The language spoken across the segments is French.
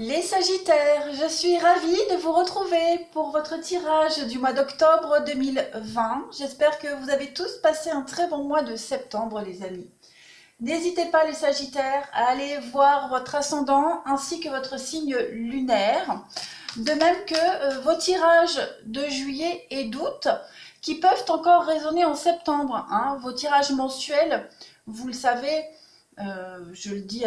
Les Sagittaires, je suis ravie de vous retrouver pour votre tirage du mois d'octobre 2020. J'espère que vous avez tous passé un très bon mois de septembre, les amis. N'hésitez pas, les Sagittaires, à aller voir votre ascendant ainsi que votre signe lunaire. De même que vos tirages de juillet et d'août qui peuvent encore résonner en septembre. Vos tirages mensuels, vous le savez, je le dis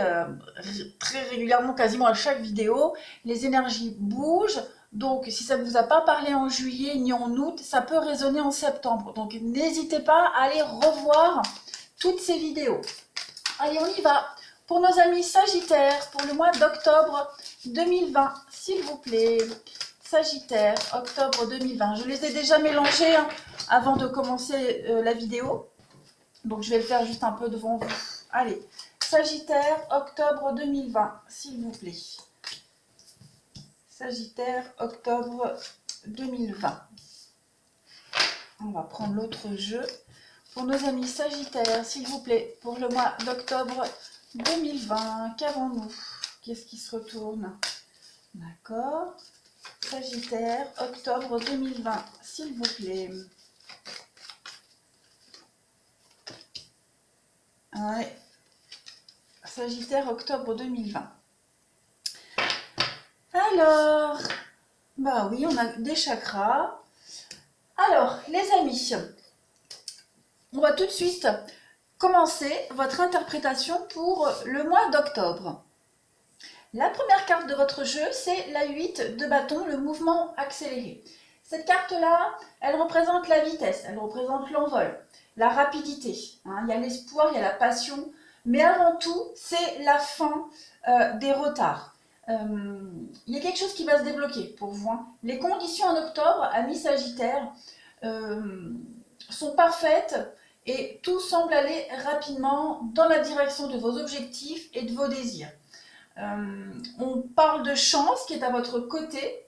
très régulièrement, quasiment à chaque vidéo, les énergies bougent. Donc, si ça ne vous a pas parlé en juillet ni en août, ça peut résonner en septembre. Donc, n'hésitez pas à aller revoir toutes ces vidéos. Allez, on y va. Pour nos amis Sagittaires, pour le mois d'octobre 2020, s'il vous plaît. Sagittaire, octobre 2020. Je les ai déjà mélangés avant de commencer la vidéo. Donc, je vais le faire juste un peu devant vous. Allez, Sagittaire, octobre 2020, s'il vous plaît. Sagittaire, octobre 2020. On va prendre l'autre jeu. Pour nos amis Sagittaires, s'il vous plaît, pour le mois d'octobre 2020, qu'avons-nous? Qu'est-ce qui se retourne? D'accord. Sagittaire, octobre 2020, s'il vous plaît. Ouais. Sagittaire, octobre 2020. Alors, bah oui, on a des chakras. Alors, les amis, on va tout de suite commencer votre interprétation pour le mois d'octobre. La première carte de votre jeu, c'est la 8 de bâton, le mouvement accéléré. Cette carte-là, elle représente la vitesse, elle représente l'envol, la rapidité. Il y a l'espoir, il y a la passion, mais avant tout, c'est la fin des retards. Il y a quelque chose qui va se débloquer pour vous. Les conditions en octobre, amis Sagittaires, sont parfaites et tout semble aller rapidement dans la direction de vos objectifs et de vos désirs. On parle de chance qui est à votre côté,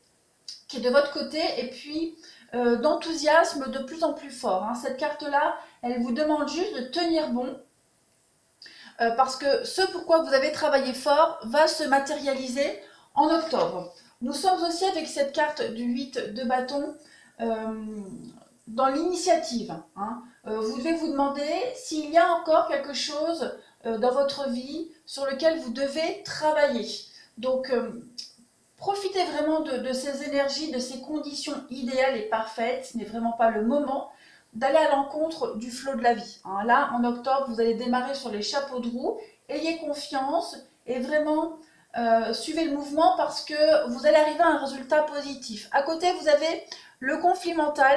qui est de votre côté, et puis d'enthousiasme de plus en plus fort. Cette carte-là, elle vous demande juste de tenir bon, parce que ce pourquoi vous avez travaillé fort va se matérialiser en octobre. Nous sommes aussi avec cette carte du 8 de bâton dans l'initiative. Vous devez vous demander s'il y a encore quelque chose dans votre vie sur lequel vous devez travailler. Donc, profitez vraiment de ces énergies, de ces conditions idéales et parfaites. Ce n'est vraiment pas le moment d'aller à l'encontre du flot de la vie. Là, en octobre, vous allez démarrer sur les chapeaux de roue. Ayez confiance et vraiment suivez le mouvement parce que vous allez arriver à un résultat positif. À côté, vous avez le conflit mental.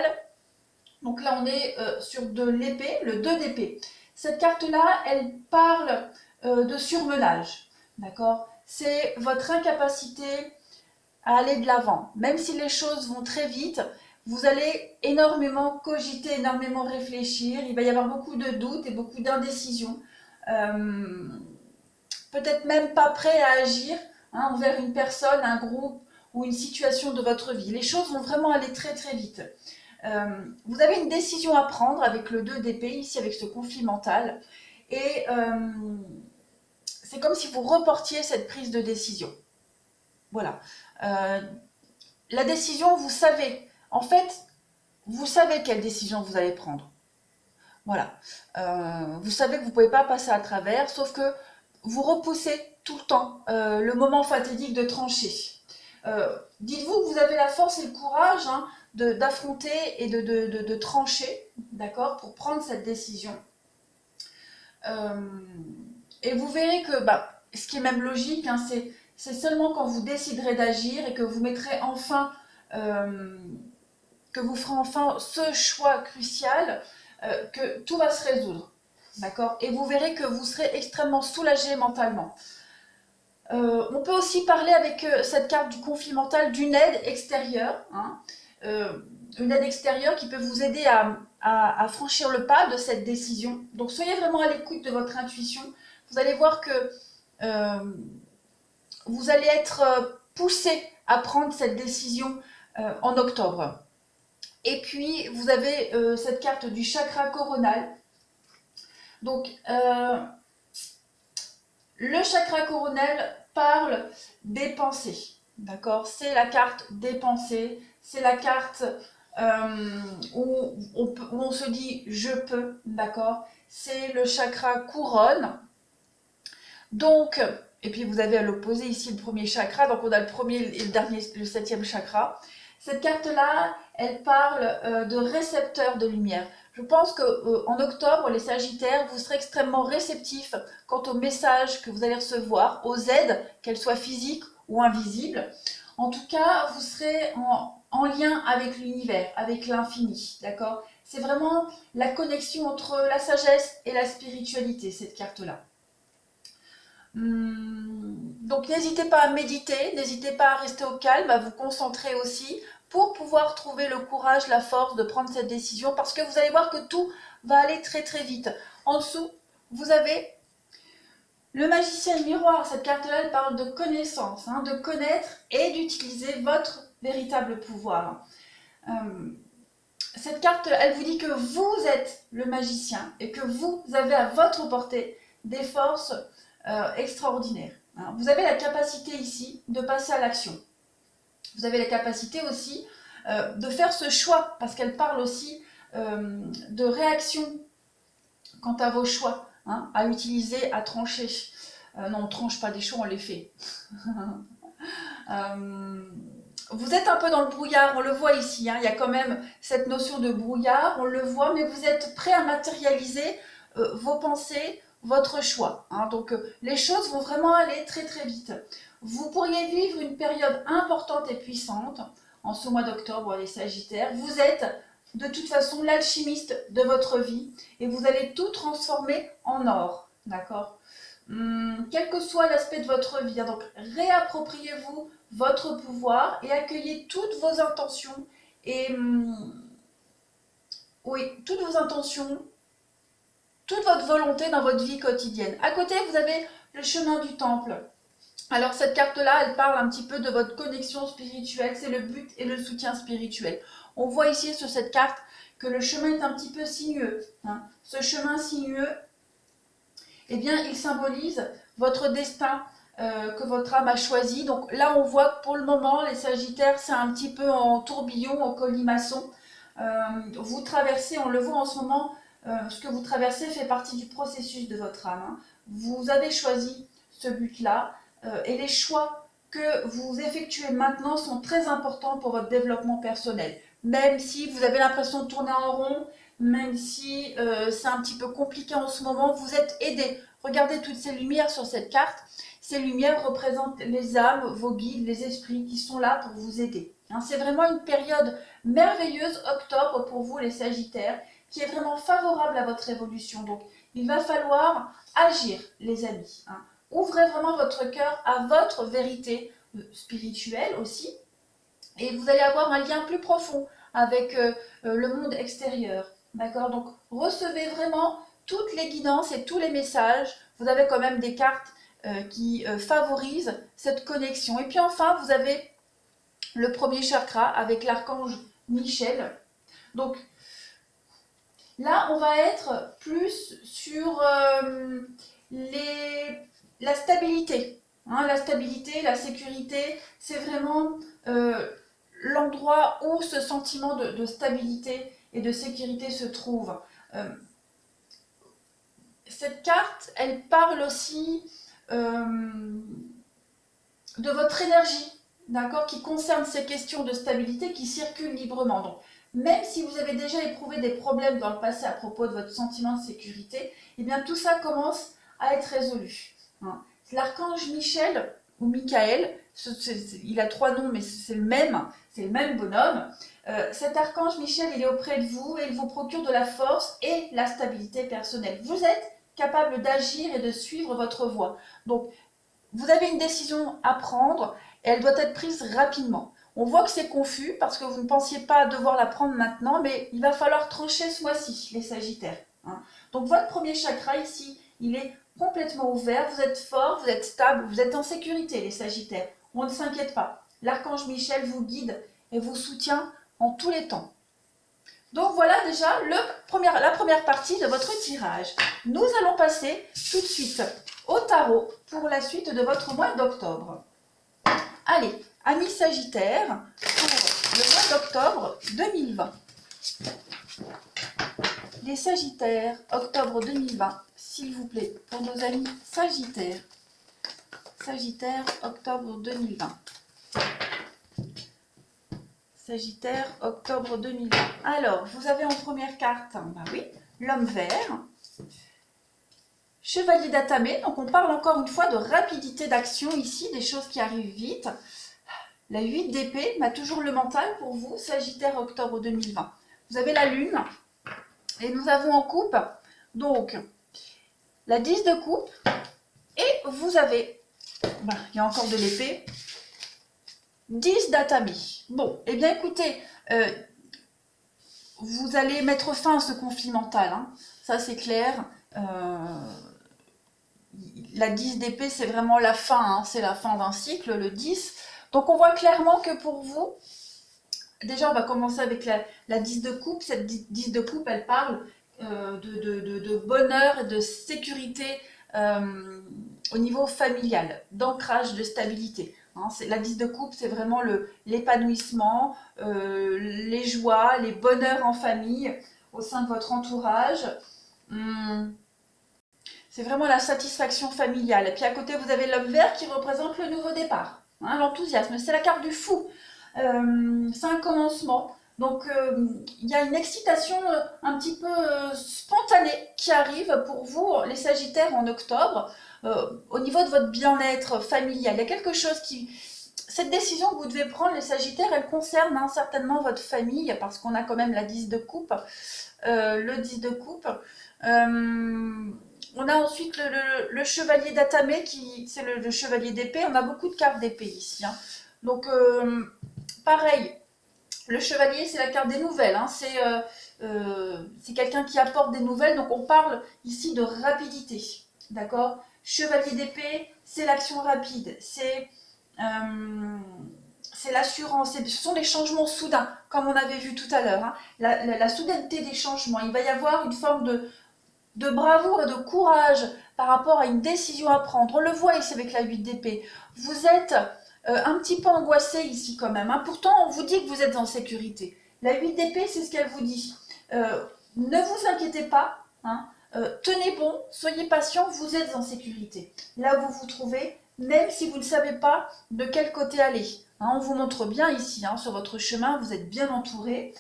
Donc là, on est sur de l'épée, le 2 d'épée. Cette carte-là, elle parle de surmenage. D'accord? C'est votre incapacité à aller de l'avant. Même si les choses vont très vite, vous allez énormément cogiter, énormément réfléchir. Il va y avoir beaucoup de doutes et beaucoup d'indécision. Peut-être même pas prêt à agir envers une personne, un groupe ou une situation de votre vie. Les choses vont vraiment aller très très vite. Vous avez une décision à prendre avec le 2 d'épée, ici avec ce conflit mental. Et c'est comme si vous reportiez cette prise de décision. Voilà. La décision, vous savez. En fait, vous savez quelle décision vous allez prendre. Voilà. Vous savez que vous ne pouvez pas passer à travers, sauf que vous repoussez tout le temps le moment fatidique de trancher. Dites-vous que vous avez la force et le courage d'affronter et de trancher, d'accord, pour prendre cette décision. Et vous verrez que, ce qui est même logique, c'est seulement quand vous déciderez d'agir et que vous mettrez enfin, que vous ferez enfin ce choix crucial, que tout va se résoudre, d'accord. Et vous verrez que vous serez extrêmement soulagé mentalement. On peut aussi parler avec cette carte du conflit mental d'une aide extérieure, une aide extérieure qui peut vous aider à franchir le pas de cette décision. Donc soyez vraiment à l'écoute de votre intuition. Vous allez voir que vous allez être poussé à prendre cette décision en octobre. Et puis vous avez cette carte du chakra coronal. Donc le chakra coronal, parle des pensées. D'accord? C'est la carte des pensées. C'est la carte où on se dit je peux. D'accord? C'est le chakra couronne. Donc, et puis vous avez à l'opposé ici le premier chakra. Donc on a le premier et le dernier, le septième chakra. Cette carte-là, elle parle de récepteur de lumière. Je pense qu'en octobre, les Sagittaires, vous serez extrêmement réceptifs quant aux messages que vous allez recevoir, aux aides, qu'elles soient physiques ou invisibles. En tout cas, vous serez en lien avec l'univers, avec l'infini, d'accord? C'est vraiment la connexion entre la sagesse et la spiritualité, cette carte-là. Donc n'hésitez pas à méditer, n'hésitez pas à rester au calme, à vous concentrer aussi pour pouvoir trouver le courage, la force de prendre cette décision parce que vous allez voir que tout va aller très très vite. En dessous, vous avez le magicien miroir. Cette carte-là, elle parle de connaissance, de connaître et d'utiliser votre véritable pouvoir. Cette carte, elle vous dit que vous êtes le magicien et que vous avez à votre portée des forces extraordinaires. Vous avez la capacité ici de passer à l'action. Vous avez la capacité aussi de faire ce choix, parce qu'elle parle aussi de réaction quant à vos choix, à utiliser, à trancher. Non, on ne tranche pas des choix, on les fait. Vous êtes un peu dans le brouillard, on le voit ici, il y a quand même cette notion de brouillard, on le voit, mais vous êtes prêt à matérialiser vos pensées, votre choix. Donc les choses vont vraiment aller très très vite. Vous pourriez vivre une période importante et puissante en ce mois d'octobre, les Sagittaires. Vous êtes de toute façon l'alchimiste de votre vie et vous allez tout transformer en or, d'accord? Quel que soit l'aspect de votre vie, donc réappropriez-vous votre pouvoir et accueillez toutes vos intentions et oui, toutes vos intentions, toute votre volonté dans votre vie quotidienne. À côté, vous avez le chemin du temple. Alors cette carte-là, elle parle un petit peu de votre connexion spirituelle, c'est le but et le soutien spirituel. On voit ici sur cette carte que le chemin est un petit peu sinueux. Ce chemin sinueux, eh bien, il symbolise votre destin que votre âme a choisi. Donc là, on voit que pour le moment, les Sagittaires, c'est un petit peu en tourbillon, en colimaçon. Vous traversez, on le voit en ce moment, ce que vous traversez fait partie du processus de votre âme. Vous avez choisi ce but-là et les choix que vous effectuez maintenant sont très importants pour votre développement personnel. Même si vous avez l'impression de tourner en rond, même si c'est un petit peu compliqué en ce moment, vous êtes aidé. Regardez toutes ces lumières sur cette carte. Ces lumières représentent les âmes, vos guides, les esprits qui sont là pour vous aider. C'est vraiment une période merveilleuse, octobre, pour vous les Sagittaires, qui est vraiment favorable à votre évolution. Donc, il va falloir agir, les amis. Ouvrez vraiment votre cœur à votre vérité spirituelle aussi. Et vous allez avoir un lien plus profond avec le monde extérieur. D'accord? Donc, recevez vraiment toutes les guidances et tous les messages. Vous avez quand même des cartes qui favorisent cette connexion. Et puis enfin, vous avez le premier chakra avec l'archange Michel. Donc, là, on va être plus sur la stabilité. La stabilité, la sécurité, c'est vraiment l'endroit où ce sentiment de stabilité et de sécurité se trouve. Cette carte, elle parle aussi de votre énergie, d'accord, qui concerne ces questions de stabilité qui circulent librement. Donc, même si vous avez déjà éprouvé des problèmes dans le passé à propos de votre sentiment de sécurité, eh bien tout ça commence à être résolu. L'archange Michel, ou Michael, il a 3 noms, mais c'est le même bonhomme. Cet archange Michel, il est auprès de vous et il vous procure de la force et la stabilité personnelle. Vous êtes capable d'agir et de suivre votre voie. Donc, vous avez une décision à prendre et elle doit être prise rapidement. On voit que c'est confus parce que vous ne pensiez pas devoir la prendre maintenant, mais il va falloir trancher ce mois-ci, les Sagittaires. Donc, votre premier chakra ici, il est complètement ouvert, vous êtes fort, vous êtes stable, vous êtes en sécurité, les Sagittaires. On ne s'inquiète pas. L'archange Michel vous guide et vous soutient en tous les temps. Donc voilà déjà la première partie de votre tirage. Nous allons passer tout de suite au tarot pour la suite de votre mois d'octobre. Allez, amis Sagittaires, pour le mois d'octobre 2020. Les Sagittaires, octobre 2020, s'il vous plaît, pour nos amis Sagittaires. Sagittaire, octobre 2020. Sagittaire, octobre 2020. Alors, vous avez en première carte, bah oui, l'homme vert. Chevalier d'Atamé, donc on parle encore une fois de rapidité d'action ici, des choses qui arrivent vite. La 8 d'épée, bah toujours le mental pour vous, Sagittaire, octobre 2020. Vous avez la lune, et nous avons en coupe, donc, la 10 de coupe, et vous avez, bah, il y a encore de l'épée, 10 d'Atamé. Bon, eh bien écoutez, vous allez mettre fin à ce conflit mental, hein. Ça c'est clair. La 10 d'épée, c'est vraiment la fin, hein. C'est la fin d'un cycle, le 10. Donc on voit clairement que pour vous, déjà on va commencer avec la 10 de coupe. Cette 10 de coupe, elle parle de bonheur et de sécurité au niveau familial, d'ancrage, de stabilité. Hein, la 10 de coupe, c'est vraiment l'épanouissement, les joies, les bonheurs en famille, au sein de votre entourage. C'est vraiment la satisfaction familiale. Et puis à côté, vous avez l'homme vert qui représente le nouveau départ, hein, l'enthousiasme. C'est la carte du fou. C'est un commencement. Donc il y a une excitation un petit peu spontanée qui arrive pour vous, les Sagittaires, en octobre. Au niveau de votre bien-être familial, il y a quelque chose qui... Cette décision que vous devez prendre, les Sagittaires, elle concerne hein, certainement votre famille, parce qu'on a quand même la 10 de coupe, le 10 de coupe. On a ensuite le chevalier d'Atamé, qui c'est le chevalier d'épée. On a beaucoup de cartes d'épée ici. Hein. Donc, pareil, le chevalier, c'est la carte des nouvelles. Hein. C'est quelqu'un qui apporte des nouvelles. Donc, on parle ici de rapidité. D'accord? Chevalier d'épée, c'est l'action rapide. C'est l'assurance. Ce sont des changements soudains, comme on avait vu tout à l'heure. Hein. La soudaineté des changements. Il va y avoir une forme de bravoure et de courage par rapport à une décision à prendre. On le voit ici avec la 8 d'épée. Vous êtes un petit peu angoissé ici quand même. Hein. Pourtant, on vous dit que vous êtes en sécurité. La 8 d'épée, c'est ce qu'elle vous dit. Ne vous inquiétez pas. Hein. Tenez bon, soyez patient, vous êtes en sécurité. Là où vous vous trouvez, même si vous ne savez pas de quel côté aller. Hein, on vous montre bien ici, hein, sur votre chemin, vous êtes bien entouré.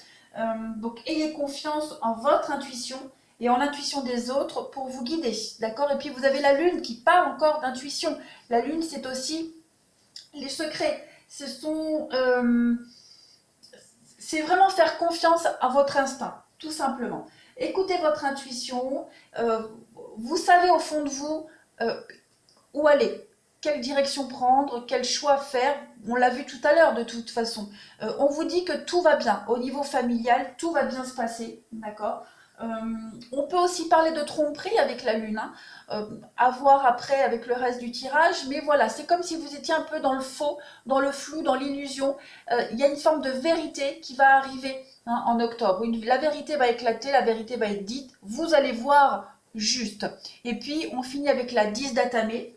Donc, ayez confiance en votre intuition et en l'intuition des autres pour vous guider, d'accord? Et puis vous avez la lune qui parle encore d'intuition. La lune, c'est aussi les secrets. C'est vraiment faire confiance à votre instinct, tout simplement. Écoutez votre intuition, vous savez au fond de vous où aller, quelle direction prendre, quel choix faire. On l'a vu tout à l'heure de toute façon. On vous dit que tout va bien, au niveau familial, tout va bien se passer, d'accord? On peut aussi parler de tromperie avec la lune, hein, à voir après avec le reste du tirage, mais voilà, c'est comme si vous étiez un peu dans le faux, dans le flou, dans l'illusion. Il y a une forme de vérité qui va arriver hein, en octobre. La vérité va éclater, la vérité va être dite, vous allez voir juste. Et puis on finit avec la 10 d'Atamé.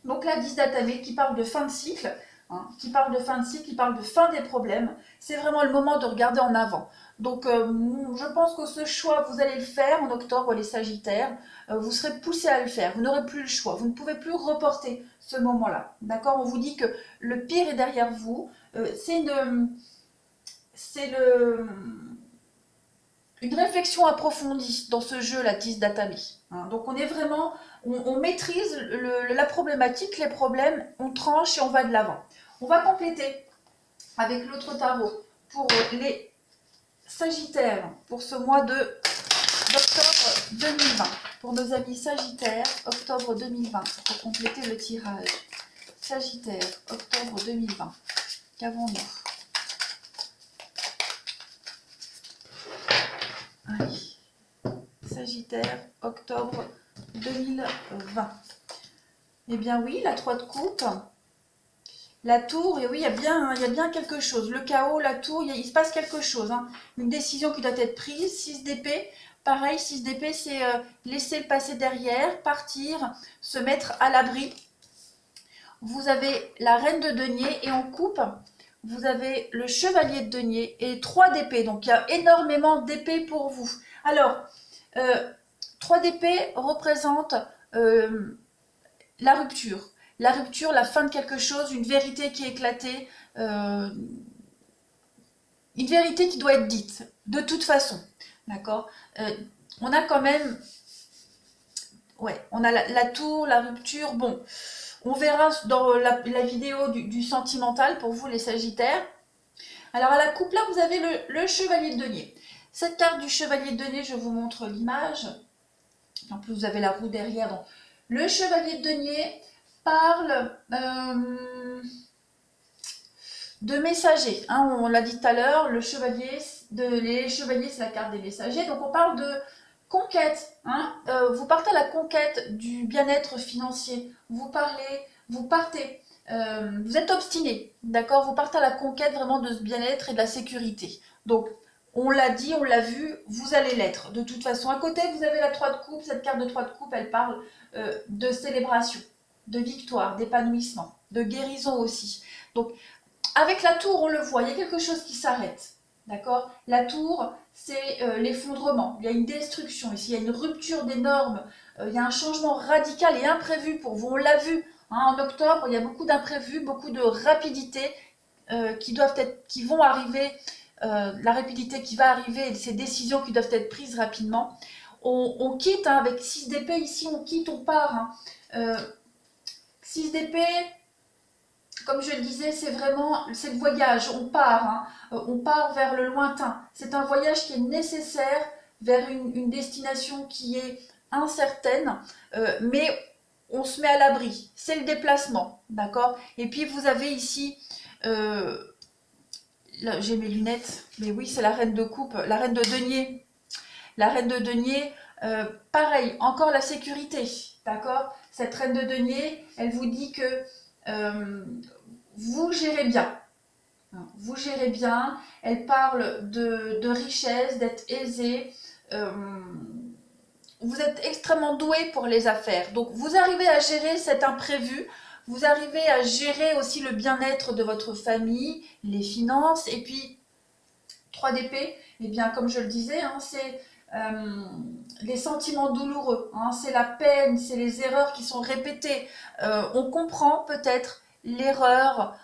Donc la 10 d'Atamé qui parle de fin de cycle, hein, qui parle de fin de cycle, qui parle de fin des problèmes. C'est vraiment le moment de regarder en avant. Donc je pense que ce choix, vous allez le faire en octobre, les Sagittaires. Vous serez poussés à le faire. Vous n'aurez plus le choix. Vous ne pouvez plus reporter ce moment-là. D'accord? On vous dit que le pire est derrière vous. C'est une réflexion approfondie dans ce jeu, la 10 d'Atamé. Hein. Donc on est vraiment, on maîtrise la problématique, les problèmes, on tranche et on va de l'avant. On va compléter avec l'autre tarot pour les Sagittaires pour ce mois d'octobre 2020. Pour nos amis Sagittaires, octobre 2020, pour compléter le tirage. Sagittaire, octobre 2020. Qu'avons-nous? Allez. Sagittaire, octobre 2020. Eh bien oui, la 3 de coupe. La tour, et oui, il y a bien quelque chose. Le chaos, la tour, il se passe quelque chose. Hein. Une décision qui doit être prise. 6 d'épée. Pareil, 6 d'épée, c'est laisser le passé derrière, partir, se mettre à l'abri. Vous avez la reine de denier et en coupe, vous avez le chevalier de denier et 3 d'épée. Donc, il y a énormément d'épées pour vous. Alors, 3 d'épée représente la rupture. La rupture, la fin de quelque chose, une vérité qui est éclatée, une vérité qui doit être dite, de toute façon. D'accord, on a quand même, ouais, on a la tour, la rupture. Bon, on verra dans la vidéo du sentimental pour vous les Sagittaires. Alors à la coupe là, vous avez le chevalier de denier. Cette carte du chevalier de denier, je vous montre l'image. En plus, vous avez la roue derrière. Donc, le chevalier de denier parle de messager. Hein, on l'a dit tout à l'heure, les chevaliers, c'est la carte des messagers. Donc, on parle de conquête. Hein, vous partez à la conquête du bien-être financier. Vous partez. Vous êtes obstiné. D'accord, vous partez à la conquête vraiment de ce bien-être et de la sécurité. Donc, on l'a dit, on l'a vu, vous allez l'être. De toute façon, à côté, vous avez la 3 de coupe. Cette carte de 3 de coupe, elle parle de célébration, de victoire, d'épanouissement, de guérison aussi. Donc, avec la tour, on le voit, il y a quelque chose qui s'arrête. D'accord? La tour, c'est l'effondrement. Il y a une destruction ici, il y a une rupture des normes. Il y a un changement radical et imprévu pour vous. On l'a vu, hein, en octobre, il y a beaucoup d'imprévus, beaucoup de rapidité qui vont arriver. La rapidité qui va arriver et ces décisions qui doivent être prises rapidement. On quitte, hein, avec 6 d'épée ici, on quitte, on part. Hein. 6 d'épée, comme je le disais, c'est le voyage, on part. Hein. On part vers le lointain. C'est un voyage qui est nécessaire vers une destination qui est incertaine, mais on se met à l'abri. C'est le déplacement, d'accord? Et puis vous avez ici... Là, j'ai mes lunettes, mais oui, c'est la reine de coupe, la reine de denier. La reine de denier, pareil, encore la sécurité, d'accord? Cette reine de denier, elle vous dit que vous gérez bien. Vous gérez bien, elle parle de richesse, d'être aisé. Vous êtes extrêmement doué pour les affaires. Donc, vous arrivez à gérer cet imprévu. Vous arrivez à gérer aussi le bien-être de votre famille, les finances, et puis 3 d'épée, eh bien comme je le disais, hein, c'est les sentiments douloureux, hein, c'est la peine, c'est les erreurs qui sont répétées. On comprend peut-être l'erreur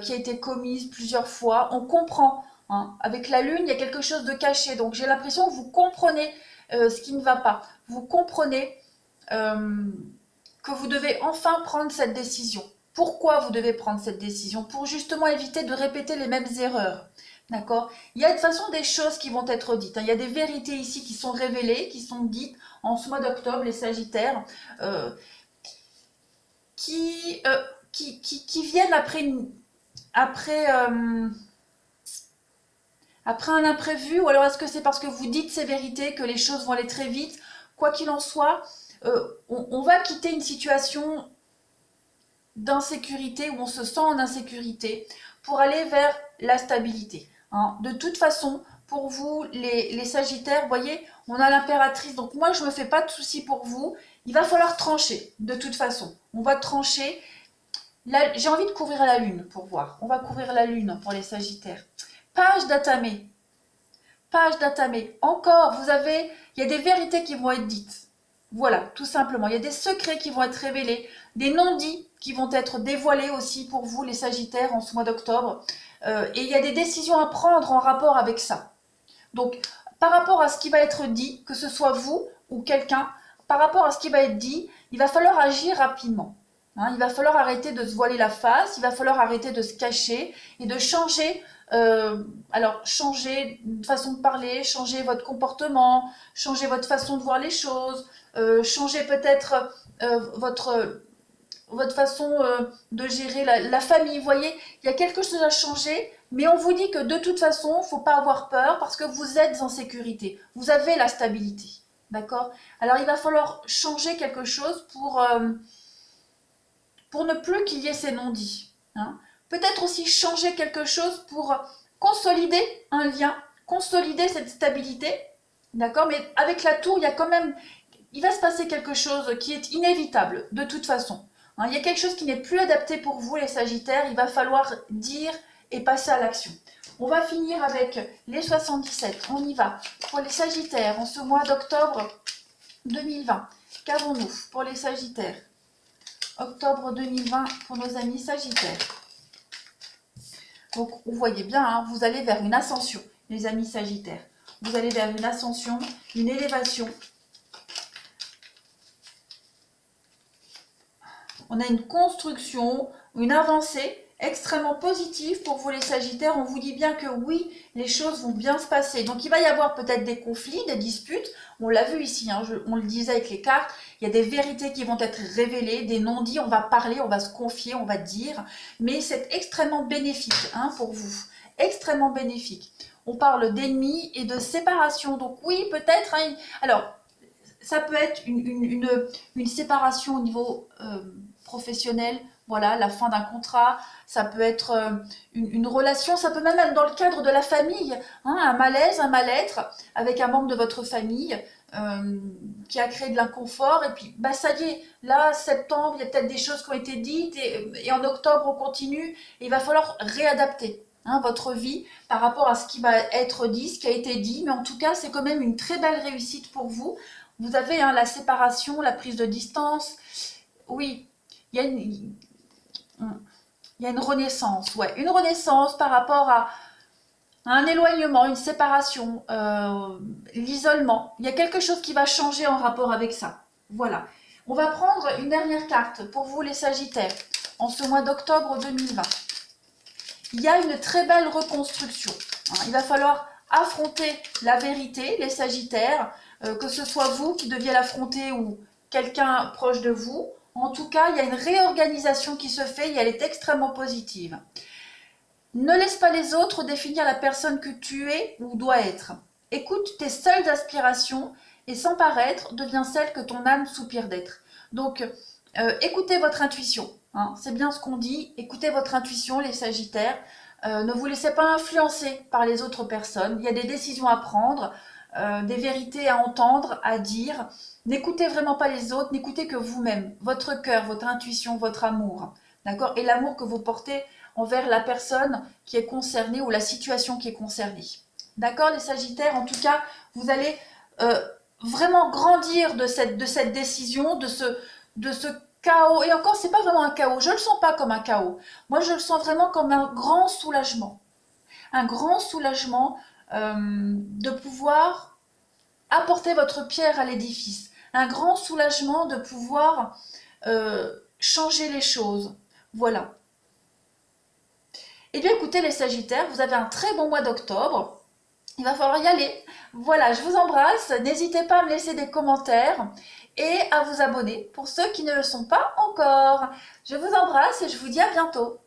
qui a été commise plusieurs fois, on comprend. Hein. Avec la lune, il y a quelque chose de caché, donc j'ai l'impression que vous comprenez ce qui ne va pas. Vous comprenez... que vous devez enfin prendre cette décision. Pourquoi vous devez prendre cette décision? Pour justement éviter de répéter les mêmes erreurs. D'accord? Il y a de toute façon des choses qui vont être dites. Hein. Il y a des vérités ici qui sont révélées, qui sont dites en ce mois d'octobre, les Sagittaires, qui viennent après un imprévu, ou alors est-ce que c'est parce que vous dites ces vérités que les choses vont aller très vite? Quoi qu'il en soit, on va quitter une situation d'insécurité où on se sent en insécurité pour aller vers la stabilité. Hein. De toute façon, pour vous, les Sagittaires, vous voyez, on a l'impératrice. Donc moi, je ne me fais pas de soucis pour vous. Il va falloir trancher, de toute façon. On va trancher. J'ai envie de couvrir la lune pour voir. On va couvrir la lune pour les Sagittaires. Page d'Atamé. Page d'Atamé. Encore, il y a des vérités qui vont être dites. Voilà, tout simplement. Il y a des secrets qui vont être révélés, des non-dits qui vont être dévoilés aussi pour vous, les Sagittaires, en ce mois d'octobre. Et il y a des décisions à prendre en rapport avec ça. Donc, par rapport à ce qui va être dit, que ce soit vous ou quelqu'un, par rapport à ce qui va être dit, il va falloir agir rapidement. Hein, il va falloir arrêter de se voiler la face, il va falloir arrêter de se cacher et de changer... alors, changer de façon de parler, changer votre comportement, changer votre façon de voir les choses, changer peut-être votre façon de gérer la famille. Vous voyez, il y a quelque chose à changer, mais on vous dit que de toute façon, il ne faut pas avoir peur parce que vous êtes en sécurité. Vous avez la stabilité. D'accord? Alors, il va falloir changer quelque chose pour ne plus qu'il y ait ces non-dits. Hein. Peut-être aussi changer quelque chose pour consolider un lien, consolider cette stabilité D'accord? Mais avec la tour, il y a quand même, il va se passer quelque chose qui est inévitable, de toute façon. Hein, il y a quelque chose qui n'est plus adapté pour vous, les Sagittaires. Il va falloir dire et passer à l'action. On va finir avec les 77. On y va. Pour les Sagittaires, en ce mois d'octobre 2020, qu'avons-nous pour les Sagittaires? Octobre 2020 pour nos amis Sagittaires. Donc, vous voyez bien, hein, vous allez vers une ascension, les amis Sagittaires. Vous allez vers une ascension, une élévation. On a une construction, une avancée extrêmement positive pour vous les Sagittaires. On vous dit bien que oui, les choses vont bien se passer. Donc il va y avoir peut-être des conflits, des disputes. On l'a vu ici, hein, on le disait avec les cartes. Il y a des vérités qui vont être révélées, des non-dits. On va parler, on va se confier, on va dire. Mais c'est extrêmement bénéfique, hein, pour vous. Extrêmement bénéfique. On parle d'ennemis et de séparation. Donc oui, peut-être... Hein, alors, ça peut être une séparation au niveau professionnel, voilà, la fin d'un contrat, ça peut être une relation, ça peut même être dans le cadre de la famille, hein, un malaise, un mal-être avec un membre de votre famille qui a créé de l'inconfort, et puis bah ça y est, là, septembre, il y a peut-être des choses qui ont été dites, et en octobre, on continue, et il va falloir réadapter. Hein, votre vie par rapport à ce qui va être dit, ce qui a été dit, mais en tout cas, c'est quand même une très belle réussite pour vous. Vous avez hein, la séparation, la prise de distance. Oui, il y a une renaissance. Ouais, une renaissance par rapport à un éloignement, une séparation, l'isolement. Il y a quelque chose qui va changer en rapport avec ça. Voilà. On va prendre une dernière carte pour vous les Sagittaires en ce mois d'octobre 2020. Il y a une très belle reconstruction. Hein. Il va falloir affronter la vérité, les Sagittaires, que ce soit vous qui deviez l'affronter ou quelqu'un proche de vous. En tout cas, il y a une réorganisation qui se fait et elle est extrêmement positive. Ne laisse pas les autres définir la personne que tu es ou dois être. Écoute tes seules aspirations et sans paraître, deviens celle que ton âme soupire d'être. Donc, écoutez votre intuition. Hein, c'est bien ce qu'on dit. Écoutez votre intuition, les Sagittaires. Ne vous laissez pas influencer par les autres personnes. Il y a des décisions à prendre, des vérités à entendre, à dire. N'écoutez vraiment pas les autres, n'écoutez que vous-même, votre cœur, votre intuition, votre amour. D'accord? Et l'amour que vous portez envers la personne qui est concernée ou la situation qui est concernée. D'accord, les Sagittaires? En tout cas, vous allez vraiment grandir de cette décision, de ce chaos. Et encore, c'est pas vraiment un chaos. Je le sens pas comme un chaos. Moi, je le sens vraiment comme un grand soulagement. Un grand soulagement de pouvoir apporter votre pierre à l'édifice. Un grand soulagement de pouvoir changer les choses. Voilà. Eh bien, écoutez les Sagittaires, vous avez un très bon mois d'octobre. Il va falloir y aller. Voilà, je vous embrasse. N'hésitez pas à me laisser des commentaires et à vous abonner pour ceux qui ne le sont pas encore. Je vous embrasse et je vous dis à bientôt.